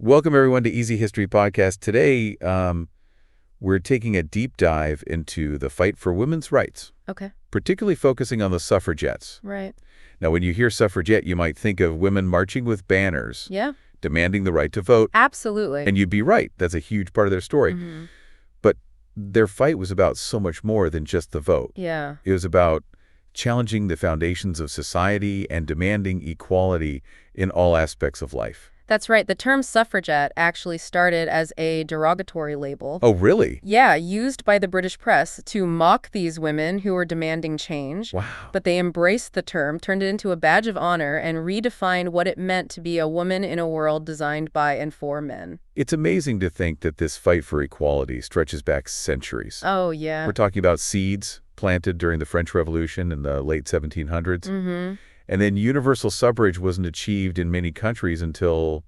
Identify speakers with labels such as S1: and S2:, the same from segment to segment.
S1: Welcome, everyone, to Easy History Podcast. Today, we're taking a deep dive into the fight for women's rights,
S2: Okay.
S1: particularly focusing on the suffragettes.
S2: Right.
S1: Now, when you hear suffragette, you might think of women marching with banners,
S2: Yeah.
S1: demanding the right to vote.
S2: Absolutely.
S1: And you'd be right. That's a huge part of their story.
S2: Mm-hmm.
S1: But their fight was about so much more than just the vote.
S2: Yeah.
S1: It was about challenging the foundations of society and demanding equality in all aspects of life.
S2: That's right. The term suffragette actually started as a derogatory label.
S1: Oh, really?
S2: Yeah, used by the British press to mock these women who were demanding change.
S1: Wow.
S2: But they embraced the term, turned it into a badge of honor, and redefined what it meant to be a woman in a world designed by and for men.
S1: It's amazing to think that this fight for equality stretches back centuries.
S2: Oh, yeah.
S1: We're talking about seeds planted during the French Revolution in the late 1700s.
S2: Mm-hmm.
S1: And then universal suffrage wasn't achieved in many countries until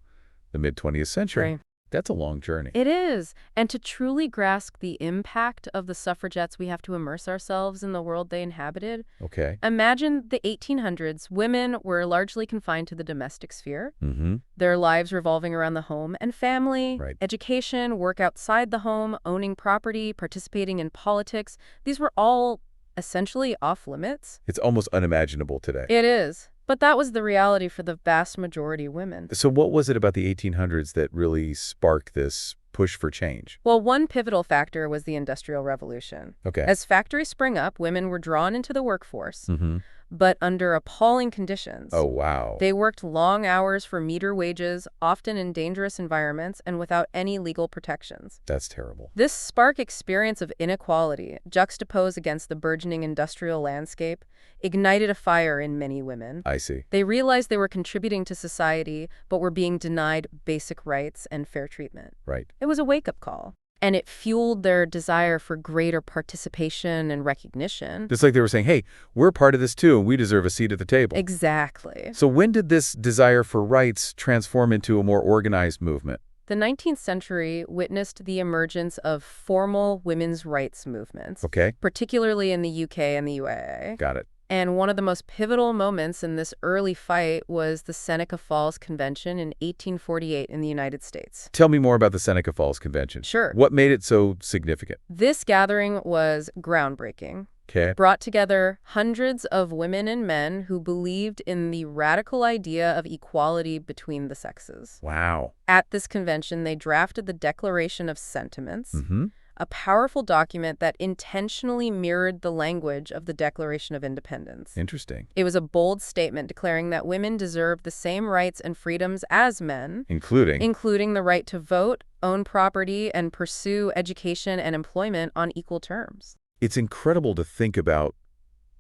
S1: the mid-20th century.
S2: Right.
S1: That's a long journey.
S2: It is. And to truly grasp the impact of the suffragettes, we have to immerse ourselves in the world they inhabited.
S1: Okay.
S2: Imagine the 1800s. Women were largely confined to the domestic sphere,
S1: Mm-hmm.
S2: their lives revolving around the home and family,
S1: Right.
S2: education, work outside the home, owning property, participating in politics. These were all essentially off limits.
S1: It's almost unimaginable today.
S2: It is. But that was the reality for the vast majority of women.
S1: So what was it about the 1800s that really sparked this push for change?
S2: Well, one pivotal factor was the Industrial Revolution.
S1: Okay.
S2: As factories sprang up, women were drawn into the workforce,
S1: Mm-hmm.
S2: but under appalling conditions.
S1: Oh, wow.
S2: They worked long hours for meager wages, often in dangerous environments and without any legal protections.
S1: That's terrible.
S2: This stark experience of inequality, juxtaposed against the burgeoning industrial landscape, ignited a fire in many women.
S1: I see.
S2: They realized they were contributing to society, but were being denied basic rights and fair treatment.
S1: Right.
S2: It was a wake-up call, and it fueled their desire for greater participation and recognition.
S1: It's like they were saying, hey, we're part of this too, and we deserve a seat at the table.
S2: Exactly.
S1: So when did this desire for rights transform into a more organized movement?
S2: The 19th century witnessed the emergence of formal women's rights movements,
S1: Okay.
S2: particularly in the UK and the UAA.
S1: Got it.
S2: And one of the most pivotal moments in this early fight was the Seneca Falls Convention in 1848 in the United States.
S1: Tell me more about the Seneca Falls Convention.
S2: Sure.
S1: What made it so significant?
S2: This gathering was groundbreaking.
S1: Okay.
S2: Brought together hundreds of women and men who believed in the radical idea of equality between the sexes.
S1: Wow.
S2: At this convention, they drafted the Declaration of Sentiments,
S1: Mm-hmm.
S2: a powerful document that intentionally mirrored the language of the Declaration of Independence.
S1: Interesting.
S2: It was a bold statement declaring that women deserved the same rights and freedoms as men, including the right to vote, own property, and pursue education and employment on equal terms.
S1: It's incredible to think about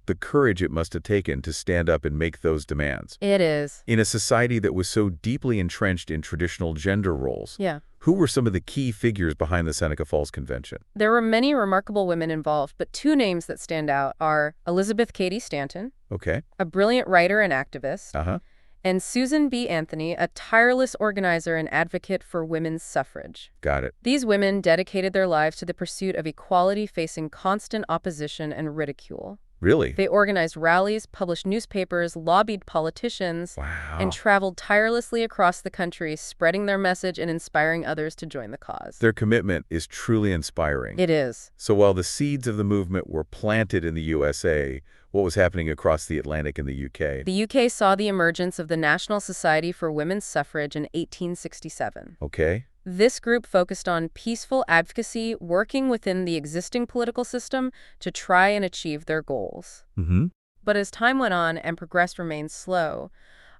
S1: the courage it must have taken to stand up and make those demands.
S2: It is.
S1: In a society that was so deeply entrenched in traditional gender roles,
S2: Yeah.
S1: who were some of the key figures behind the Seneca Falls Convention?
S2: There were many remarkable women involved, but two names that stand out are Elizabeth Cady Stanton,
S1: Okay.
S2: a brilliant writer and activist,
S1: Uh-huh.
S2: and Susan B. Anthony, a tireless organizer and advocate for women's suffrage.
S1: Got it.
S2: These women dedicated their lives to the pursuit of equality, facing constant opposition and ridicule.
S1: Really?
S2: They organized rallies, published newspapers, lobbied politicians,
S1: Wow.
S2: and traveled tirelessly across the country, spreading their message and inspiring others to join the cause.
S1: Their commitment is truly inspiring.
S2: It is.
S1: So while the seeds of the movement were planted in the USA, what was happening across the Atlantic in the UK?
S2: The UK saw the emergence of the National Society for Women's Suffrage in 1867.
S1: Okay.
S2: This group focused on peaceful advocacy, working within the existing political system to try and achieve their goals.
S1: Mm-hmm.
S2: But as time went on and progress remained slow,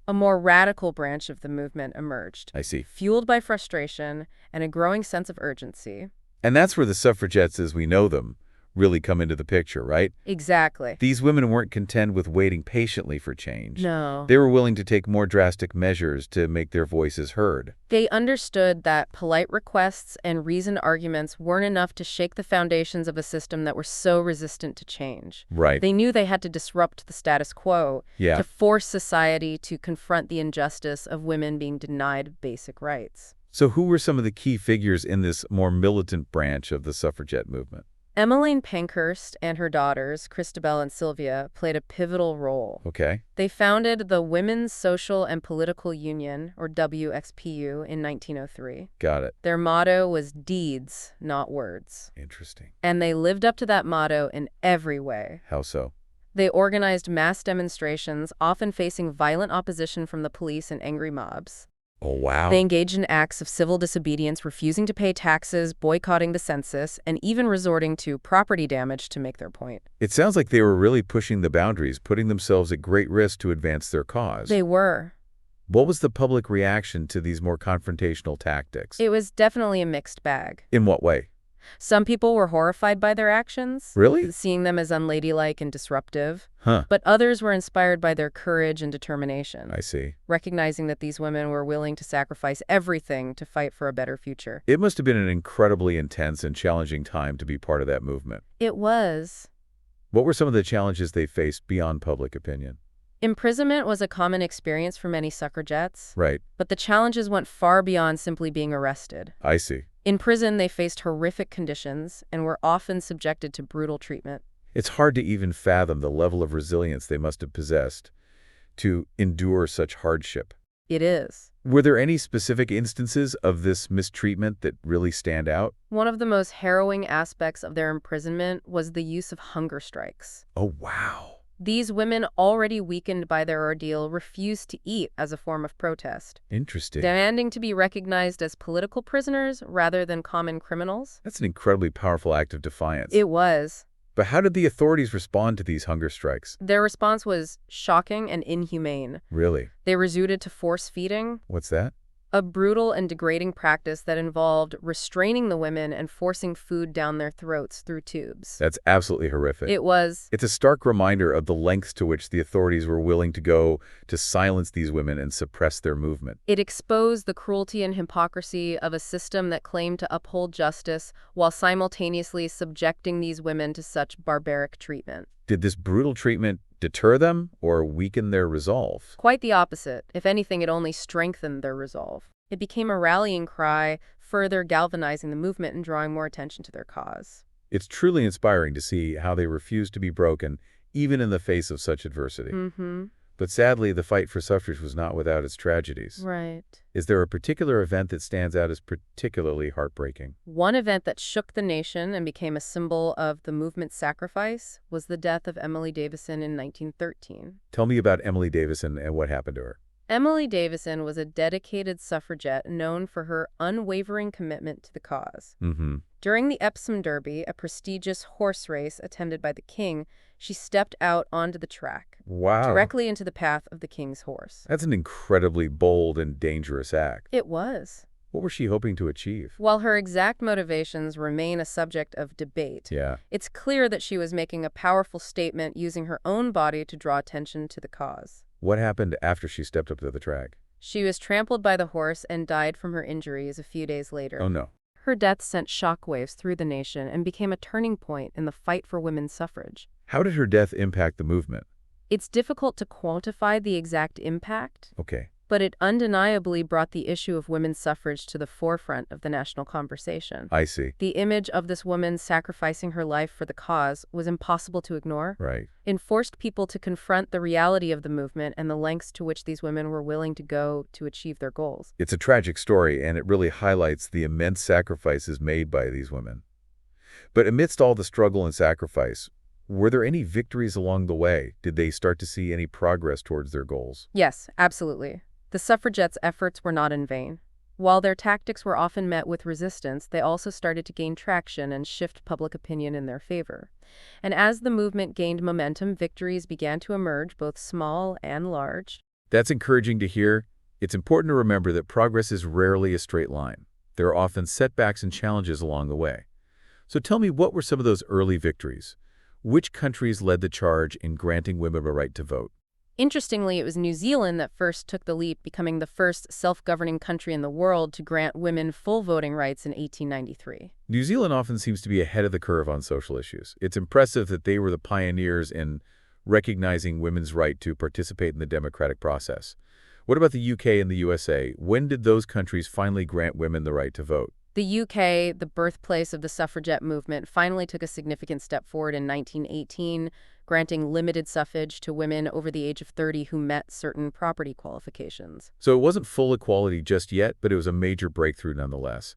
S2: a more radical branch of the movement emerged,
S1: I see.
S2: fueled by frustration and a growing sense of urgency.
S1: And that's where the suffragettes as we know them really come into the picture, right?
S2: Exactly.
S1: These women weren't content with waiting patiently for change.
S2: No.
S1: They were willing to take more drastic measures to make their voices heard.
S2: They understood that polite requests and reasoned arguments weren't enough to shake the foundations of a system that were so resistant to change.
S1: Right.
S2: They knew they had to disrupt the status quo
S1: Yeah.
S2: to force society to confront the injustice of women being denied basic rights.
S1: So who were some of the key figures in this more militant branch of the suffragette movement?
S2: Emmeline Pankhurst and her daughters, Christabel and Sylvia, played a pivotal role.
S1: Okay.
S2: They founded the Women's Social and Political Union, or WXPU, in 1903.
S1: Got it.
S2: Their motto was deeds, not words.
S1: Interesting.
S2: And they lived up to that motto in every way.
S1: How so?
S2: They organized mass demonstrations, often facing violent opposition from the police and angry mobs.
S1: Oh, wow.
S2: They engaged in acts of civil disobedience, refusing to pay taxes, boycotting the census, and even resorting to property damage to make their point.
S1: It sounds like they were really pushing the boundaries, putting themselves at great risk to advance their cause.
S2: They were.
S1: What was the public reaction to these more confrontational tactics?
S2: It was definitely a mixed bag.
S1: In what way?
S2: Some people were horrified by their actions,
S1: Really?
S2: seeing them as unladylike and disruptive.
S1: Huh.
S2: But others were inspired by their courage and determination,
S1: I see.
S2: recognizing that these women were willing to sacrifice everything to fight for a better future.
S1: It must have been an incredibly intense and challenging time to be part of that movement.
S2: It was.
S1: What were some of the challenges they faced beyond public opinion?
S2: Imprisonment was a common experience for many suffragettes.
S1: Right.
S2: But the challenges went far beyond simply being arrested.
S1: I see.
S2: In prison, they faced horrific conditions and were often subjected to brutal treatment.
S1: It's hard to even fathom the level of resilience they must have possessed to endure such hardship.
S2: It is.
S1: Were there any specific instances of this mistreatment that really stand out?
S2: One of the most harrowing aspects of their imprisonment was the use of hunger strikes.
S1: Oh, wow.
S2: These women, already weakened by their ordeal, refused to eat as a form of protest,
S1: Interesting.
S2: demanding to be recognized as political prisoners rather than common criminals.
S1: That's an incredibly powerful act of defiance.
S2: It was.
S1: But how did the authorities respond to these hunger strikes?
S2: Their response was shocking and inhumane.
S1: Really?
S2: They resorted to force feeding,
S1: What's that?
S2: a brutal and degrading practice that involved restraining the women and forcing food down their throats through tubes.
S1: That's absolutely horrific.
S2: It was.
S1: It's a stark reminder of the lengths to which the authorities were willing to go to silence these women and suppress their movement.
S2: It exposed the cruelty and hypocrisy of a system that claimed to uphold justice while simultaneously subjecting these women to such barbaric treatment.
S1: Did this brutal treatment deter them or weaken their resolve?
S2: Quite the opposite. If anything, it only strengthened their resolve. It became a rallying cry, further galvanizing the movement and drawing more attention to their cause.
S1: It's truly inspiring to see how they refused to be broken, even in the face of such adversity. But sadly, the fight for suffrage was not without its tragedies.
S2: Right.
S1: Is there a particular event that stands out as particularly heartbreaking?
S2: One event that shook the nation and became a symbol of the movement's sacrifice was the death of Emily Davison in 1913.
S1: Tell me about Emily Davison and what happened to her.
S2: Emily Davison was a dedicated suffragette known for her unwavering commitment to the cause. During the Epsom Derby, a prestigious horse race attended by the king, she stepped out onto the track,
S1: Wow.
S2: directly into the path of the king's horse.
S1: That's an incredibly bold and dangerous act.
S2: It was.
S1: What was she hoping to achieve?
S2: While her exact motivations remain a subject of debate,
S1: Yeah.
S2: it's clear that she was making a powerful statement using her own body to draw attention to the cause.
S1: What happened after she stepped up to the track?
S2: She was trampled by the horse and died from her injuries a few days later.
S1: Oh, no.
S2: Her death sent shockwaves through the nation and became a turning point in the fight for women's suffrage.
S1: How did her death impact the movement?
S2: It's difficult to quantify the exact impact,
S1: Okay.
S2: but it undeniably brought the issue of women's suffrage to the forefront of the national conversation.
S1: I see.
S2: The image of this woman sacrificing her life for the cause was impossible to ignore.
S1: Right.
S2: It forced people to confront the reality of the movement and the lengths to which these women were willing to go to achieve their goals.
S1: It's a tragic story, and it really highlights the immense sacrifices made by these women. But amidst all the struggle and sacrifice, were there any victories along the way? Did they start to see any progress towards their goals?
S2: Yes, absolutely. The suffragettes' efforts were not in vain. While their tactics were often met with resistance, they also started to gain traction and shift public opinion in their favor. And as the movement gained momentum, victories began to emerge, both small and large.
S1: That's encouraging to hear. It's important to remember that progress is rarely a straight line. There are often setbacks and challenges along the way. So tell me, what were some of those early victories? Which countries led the charge in granting women a right to vote?
S2: Interestingly, it was New Zealand that first took the leap, becoming the first self-governing country in the world to grant women full voting rights in 1893.
S1: New Zealand often seems to be ahead of the curve on social issues. It's impressive that they were the pioneers in recognizing women's right to participate in the democratic process. What about the UK and the USA? When did those countries finally grant women the right to vote?
S2: The UK, the birthplace of the suffragette movement, finally took a significant step forward in 1918, granting limited suffrage to women over the age of 30 who met certain property qualifications.
S1: So it wasn't full equality just yet, but it was a major breakthrough nonetheless.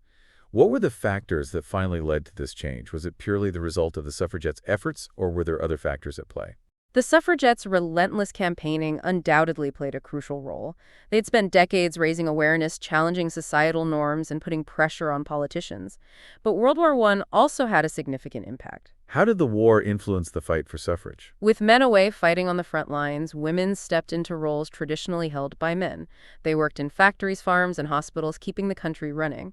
S1: What were the factors that finally led to this change? Was it purely the result of the suffragettes' efforts, or were there other factors at play?
S2: The suffragettes' relentless campaigning undoubtedly played a crucial role. They'd spent decades raising awareness, challenging societal norms, and putting pressure on politicians. But World War I also had a significant impact.
S1: How did the war influence the fight for suffrage?
S2: With men away fighting on the front lines, women stepped into roles traditionally held by men. They worked in factories, farms, and hospitals, keeping the country running.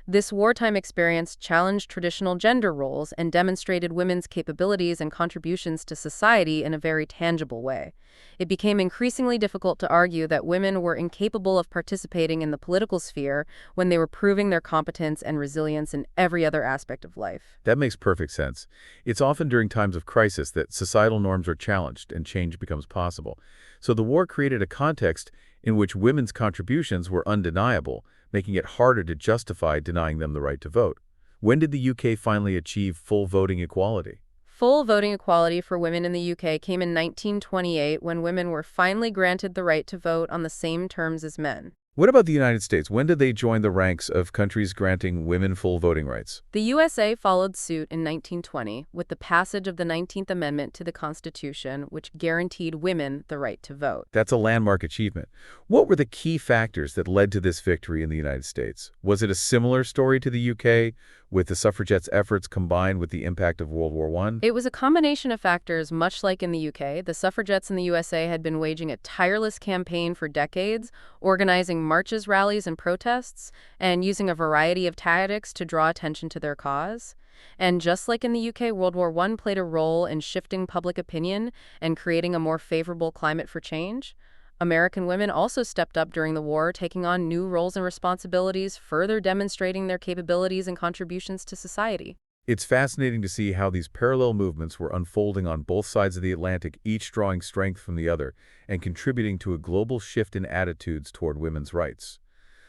S2: This wartime experience challenged traditional gender roles and demonstrated women's capabilities and contributions to society in a very tangible way. It became increasingly difficult to argue that women were incapable of participating in the political sphere when they were proving their competence and resilience in every other aspect of life.
S1: That makes perfect sense. It's often during times of crisis that societal norms are challenged and change becomes possible. So the war created a context in which women's contributions were undeniable, making it harder to justify denying them the right to vote. When did the UK finally achieve full voting equality?
S2: Full voting equality for women in the UK came in 1928 when women were finally granted the right to vote on the same terms as men.
S1: What about the United States? When did they join the ranks of countries granting women full voting rights?
S2: The USA followed suit in 1920 with the passage of the 19th Amendment to the Constitution, which guaranteed women the right to vote.
S1: That's a landmark achievement. What were the key factors that led to this victory in the United States? Was it a similar story to the UK, with the suffragettes' efforts combined with the impact of World War I?
S2: It was a combination of factors. Much like in the UK, the suffragettes in the USA had been waging a tireless campaign for decades, organizing marches, rallies, and protests, and using a variety of tactics to draw attention to their cause. And just like in the UK, World War I played a role in shifting public opinion and creating a more favorable climate for change. American women also stepped up during the war, taking on new roles and responsibilities, further demonstrating their capabilities and contributions to society.
S1: It's fascinating to see how these parallel movements were unfolding on both sides of the Atlantic, each drawing strength from the other and contributing to a global shift in attitudes toward women's rights.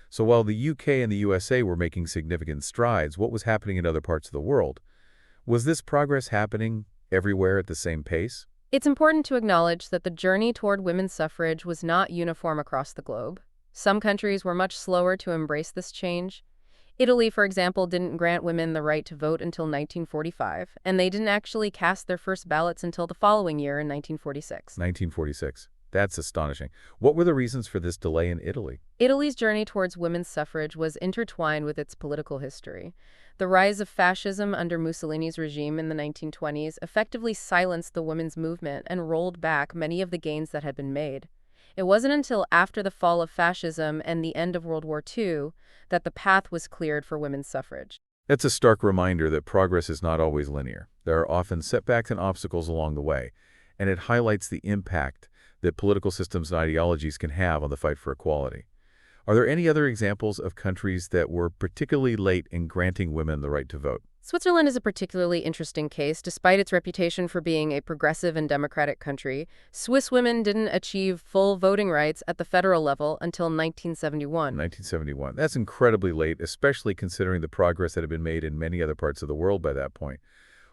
S1: So while the UK and the USA were making significant strides, what was happening in other parts of the world? Was this progress happening everywhere at the same pace?
S2: It's important to acknowledge that the journey toward women's suffrage was not uniform across the globe. Some countries were much slower to embrace this change. Italy, for example, didn't grant women the right to vote until 1945, and they didn't actually cast their first ballots until the following year in 1946.
S1: 1946. That's astonishing. What were the reasons for this delay in Italy?
S2: Italy's journey towards women's suffrage was intertwined with its political history. The rise of fascism under Mussolini's regime in the 1920s effectively silenced the women's movement and rolled back many of the gains that had been made. It wasn't until after the fall of fascism and the end of World War II that the path was cleared for women's suffrage.
S1: That's a stark reminder that progress is not always linear. There are often setbacks and obstacles along the way, and it highlights the impact that political systems and ideologies can have on the fight for equality. Are there any other examples of countries that were particularly late in granting women the right to vote?
S2: Switzerland is a particularly interesting case. Despite its reputation for being a progressive and democratic country, Swiss women didn't achieve full voting rights at the federal level until 1971.
S1: 1971. That's incredibly late, especially considering the progress that had been made in many other parts of the world by that point.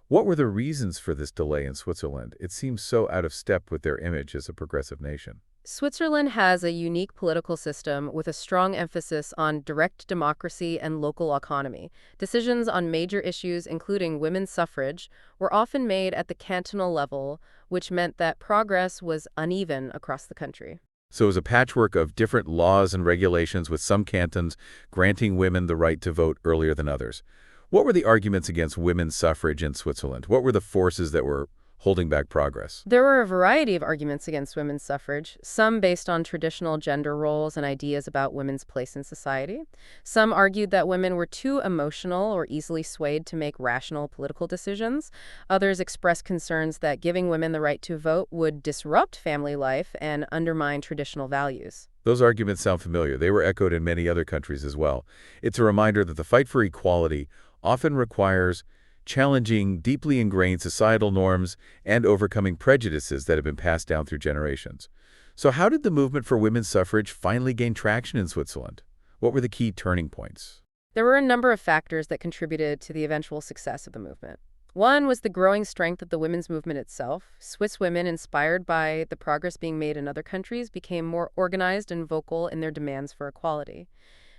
S1: What were the reasons for this delay in Switzerland? It seems so out of step with their image as a progressive nation.
S2: Switzerland has a unique political system with a strong emphasis on direct democracy and local autonomy. Decisions on major issues, including women's suffrage, were often made at the cantonal level, which meant that progress was uneven across the country.
S1: So it was a patchwork of different laws and regulations, with some cantons granting women the right to vote earlier than others. What were the arguments against women's suffrage in Switzerland? What were the forces that were holding back progress?
S2: There were a variety of arguments against women's suffrage, some based on traditional gender roles and ideas about women's place in society. Some argued that women were too emotional or easily swayed to make rational political decisions. Others expressed concerns that giving women the right to vote would disrupt family life and undermine traditional values.
S1: Those arguments sound familiar. They were echoed in many other countries as well. It's a reminder that the fight for equality often requires challenging deeply ingrained societal norms and overcoming prejudices that have been passed down through generations. So how did the movement for women's suffrage finally gain traction in Switzerland? What were the key turning points?
S2: There were a number of factors that contributed to the eventual success of the movement. One was the growing strength of the women's movement itself. Swiss women, inspired by the progress being made in other countries, became more organized and vocal in their demands for equality.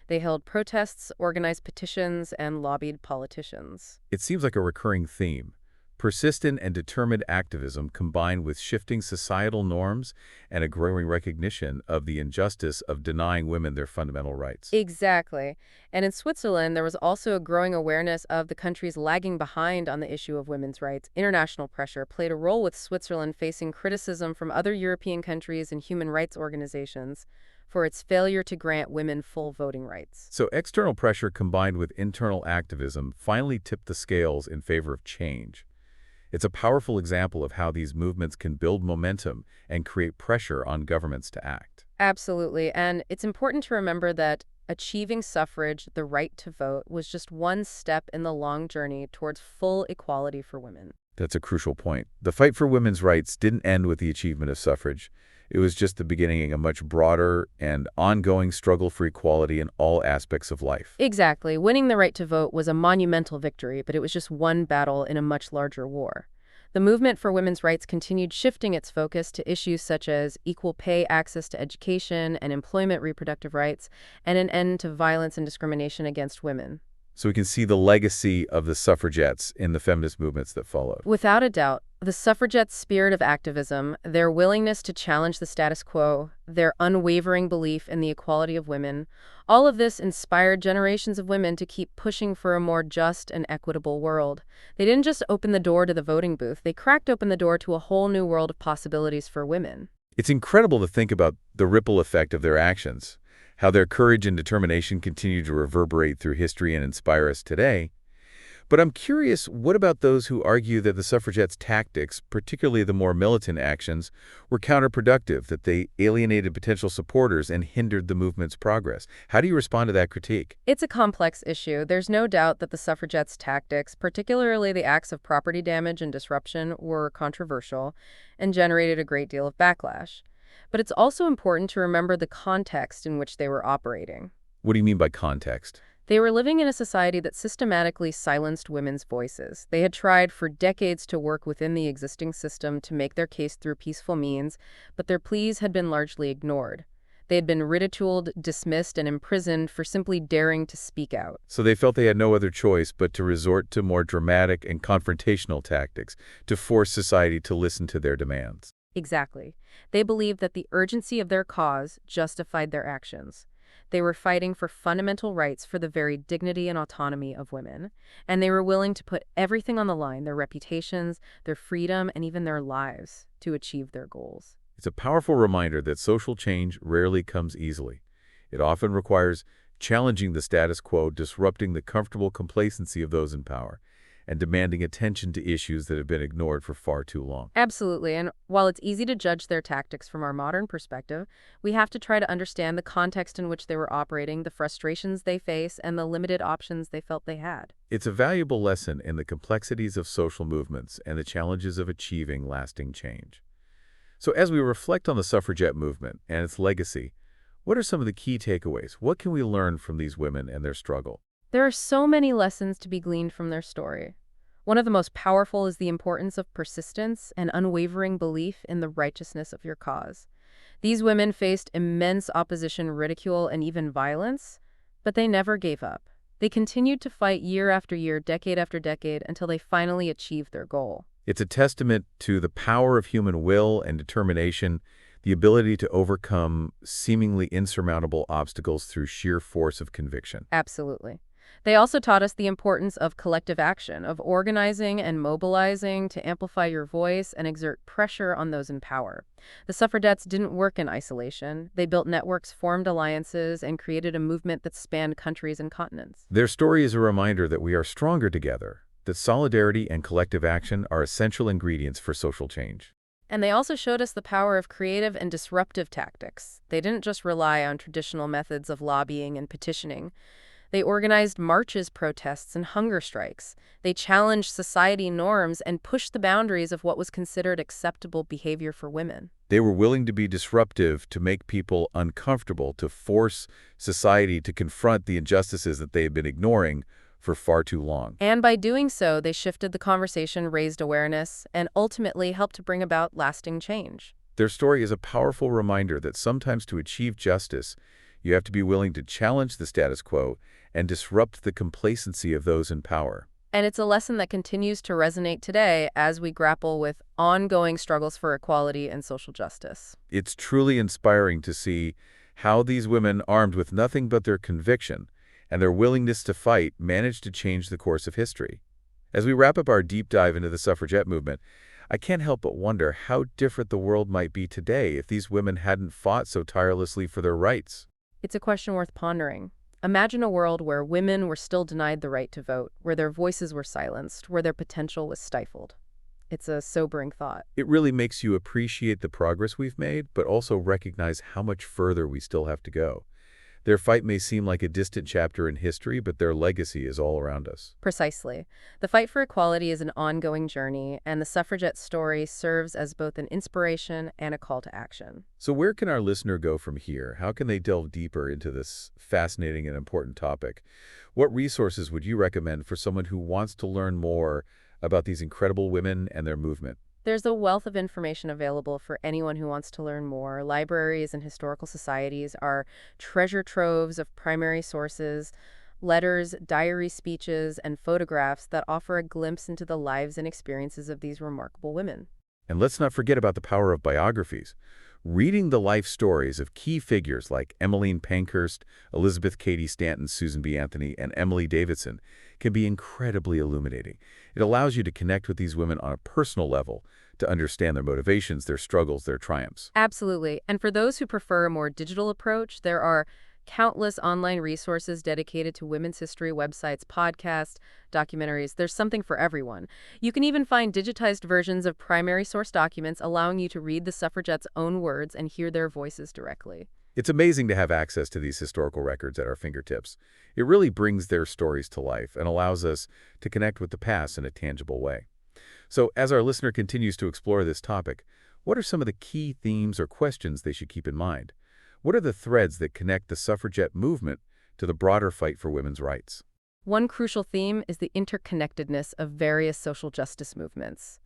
S2: They held protests, organized petitions, and lobbied politicians.
S1: It seems like a recurring theme. Persistent and determined activism combined with shifting societal norms and a growing recognition of the injustice of denying women their fundamental rights.
S2: Exactly. And in Switzerland, there was also a growing awareness of the countries lagging behind on the issue of women's rights. International pressure played a role, with Switzerland facing criticism from other European countries and human rights organizations for its failure to grant women full voting rights.
S1: So external pressure combined with internal activism finally tipped the scales in favor of change. It's a powerful example of how these movements can build momentum and create pressure on governments to act.
S2: Absolutely. And it's important to remember that achieving suffrage, the right to vote, was just one step in the long journey towards full equality for women.
S1: That's a crucial point. The fight for women's rights didn't end with the achievement of suffrage. It was just the beginning of a much broader and ongoing struggle for equality in all aspects of life.
S2: Exactly. Winning the right to vote was a monumental victory, but it was just one battle in a much larger war. The movement for women's rights continued shifting its focus to issues such as equal pay, access to education and employment, reproductive rights, and an end to violence and discrimination against women.
S1: So we can see the legacy of the suffragettes in the feminist movements that followed.
S2: Without a doubt, the suffragettes' spirit of activism, their willingness to challenge the status quo, their unwavering belief in the equality of women, all of this inspired generations of women to keep pushing for a more just and equitable world. They didn't just open the door to the voting booth, they cracked open the door to a whole new world of possibilities for women.
S1: It's incredible to think about the ripple effect of their actions, how their courage and determination continue to reverberate through history and inspire us today. But I'm curious, what about those who argue that the suffragettes' tactics, particularly the more militant actions, were counterproductive, that they alienated potential supporters and hindered the movement's progress? How do you respond to that critique?
S2: It's a complex issue. There's no doubt that the suffragettes' tactics, particularly the acts of property damage and disruption, were controversial and generated a great deal of backlash. But it's also important to remember the context in which they were operating.
S1: What do you mean by context?
S2: They were living in a society that systematically silenced women's voices. They had tried for decades to work within the existing system to make their case through peaceful means, but their pleas had been largely ignored. They had been ridiculed, dismissed, and imprisoned for simply daring to speak out.
S1: So they felt they had no other choice but to resort to more dramatic and confrontational tactics to force society to listen to their demands.
S2: Exactly. They believed that the urgency of their cause justified their actions. They were fighting for fundamental rights, for the very dignity and autonomy of women, and they were willing to put everything on the line, their reputations, their freedom, and even their lives, to achieve their goals.
S1: It's a powerful reminder that social change rarely comes easily. It often requires challenging the status quo, disrupting the comfortable complacency of those in power, and demanding attention to issues that have been ignored for far too long.
S2: Absolutely, and while it's easy to judge their tactics from our modern perspective, we have to try to understand the context in which they were operating, the frustrations they face, and the limited options they felt they had.
S1: It's a valuable lesson in the complexities of social movements and the challenges of achieving lasting change. So as we reflect on the suffragette movement and its legacy, what are some of the key takeaways? What can we learn from these women and their struggle?
S2: There are so many lessons to be gleaned from their story. One of the most powerful is the importance of persistence and unwavering belief in the righteousness of your cause. These women faced immense opposition, ridicule, and even violence, but they never gave up. They continued to fight year after year, decade after decade, until they finally achieved their goal.
S1: It's a testament to the power of human will and determination, the ability to overcome seemingly insurmountable obstacles through sheer force of conviction.
S2: Absolutely. They also taught us the importance of collective action, of organizing and mobilizing to amplify your voice and exert pressure on those in power. The suffragettes didn't work in isolation. They built networks, formed alliances, and created a movement that spanned countries and continents.
S1: Their story is a reminder that we are stronger together, that solidarity and collective action are essential ingredients for social change.
S2: And they also showed us the power of creative and disruptive tactics. They didn't just rely on traditional methods of lobbying and petitioning. They organized marches, protests, and hunger strikes. They challenged society norms and pushed the boundaries of what was considered acceptable behavior for women.
S1: They were willing to be disruptive, to make people uncomfortable, to force society to confront the injustices that they had been ignoring for far too long.
S2: And by doing so, they shifted the conversation, raised awareness, and ultimately helped to bring about lasting change.
S1: Their story is a powerful reminder that sometimes to achieve justice, you have to be willing to challenge the status quo and disrupt the complacency of those in power.
S2: And it's a lesson that continues to resonate today as we grapple with ongoing struggles for equality and social justice.
S1: It's truly inspiring to see how these women, armed with nothing but their conviction and their willingness to fight, managed to change the course of history. As we wrap up our deep dive into the suffragette movement, I can't help but wonder how different the world might be today if these women hadn't fought so tirelessly for their rights.
S2: It's a question worth pondering. Imagine a world where women were still denied the right to vote, where their voices were silenced, where their potential was stifled. It's a sobering thought.
S1: It really makes you appreciate the progress we've made, but also recognize how much further we still have to go. Their fight may seem like a distant chapter in history, but their legacy is all around us.
S2: Precisely. The fight for equality is an ongoing journey, and the suffragette story serves as both an inspiration and a call to action.
S1: So where can our listener go from here? How can they delve deeper into this fascinating and important topic? What resources would you recommend for someone who wants to learn more about these incredible women and their movement?
S2: There's a wealth of information available for anyone who wants to learn more. Libraries and historical societies are treasure troves of primary sources, letters, diary speeches, and photographs that offer a glimpse into the lives and experiences of these remarkable women.
S1: And let's not forget about the power of biographies. Reading the life stories of key figures like Emmeline Pankhurst, Elizabeth Cady Stanton, Susan B. Anthony, and Emily Davison can be incredibly illuminating. It allows you to connect with these women on a personal level, to understand their motivations, their struggles, their triumphs.
S2: Absolutely. And for those who prefer a more digital approach, there are countless online resources dedicated to women's history websites, podcasts, documentaries. There's something for everyone. You can even find digitized versions of primary source documents, allowing you to read the suffragettes' own words and hear their voices directly.
S1: It's amazing to have access to these historical records at our fingertips. It really brings their stories to life and allows us to connect with the past in a tangible way. So as our listener continues to explore this topic, what are some of the key themes or questions they should keep in mind? What are the threads that connect the suffragette movement to the broader fight for women's rights?
S2: One crucial theme is the interconnectedness of various social justice movements.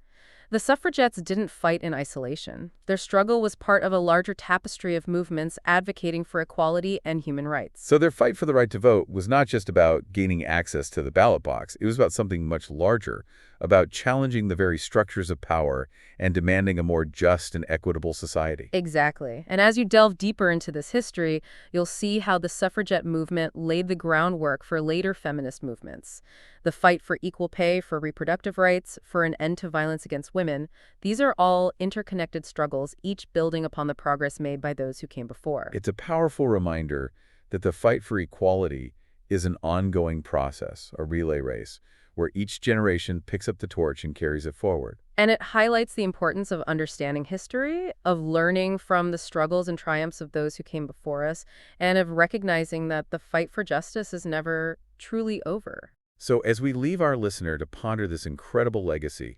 S2: The suffragettes didn't fight in isolation. Their struggle was part of a larger tapestry of movements advocating for equality and human rights.
S1: So their fight for the right to vote was not just about gaining access to the ballot box. It was about something much larger, about challenging the very structures of power and demanding a more just and equitable society.
S2: Exactly. And as you delve deeper into this history, you'll see how the suffragette movement laid the groundwork for later feminist movements. The fight for equal pay, for reproductive rights, for an end to violence against women, these are all interconnected struggles, each building upon the progress made by those who came before.
S1: It's a powerful reminder that the fight for equality is an ongoing process, a relay race, where each generation picks up the torch and carries it forward.
S2: And it highlights the importance of understanding history, of learning from the struggles and triumphs of those who came before us, and of recognizing that the fight for justice is never truly over.
S1: So as we leave our listener to ponder this incredible legacy,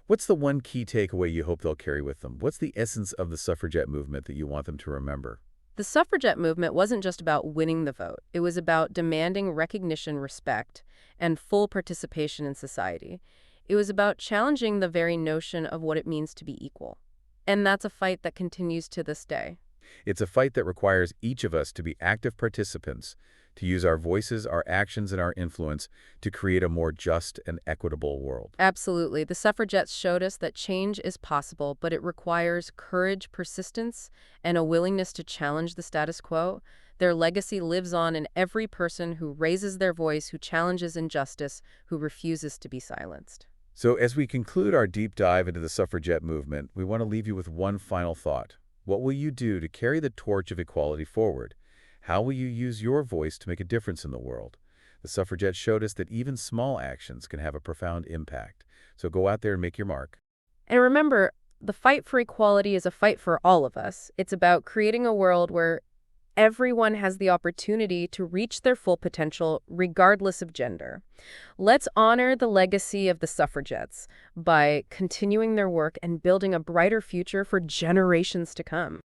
S1: what's the one key takeaway you hope they'll carry with them? What's the essence of the suffragette movement that you want them to remember?
S2: The suffragette movement wasn't just about winning the vote. It was about demanding recognition, respect, and full participation in society. It was about challenging the very notion of what it means to be equal. And that's a fight that continues to this day.
S1: It's a fight that requires each of us to be active participants, to use our voices, our actions, and our influence to create a more just and equitable world.
S2: Absolutely. The suffragettes showed us that change is possible, but it requires courage, persistence, and a willingness to challenge the status quo. Their legacy lives on in every person who raises their voice, who challenges injustice, who refuses to be silenced.
S1: So as we conclude our deep dive into the suffragette movement, we want to leave you with one final thought. What will you do to carry the torch of equality forward? How will you use your voice to make a difference in the world? The suffragettes showed us that even small actions can have a profound impact. So go out there and make your mark.
S2: And remember, the fight for equality is a fight for all of us. It's about creating a world where everyone has the opportunity to reach their full potential regardless of gender. Let's honor the legacy of the suffragettes by continuing their work and building a brighter future for generations to come.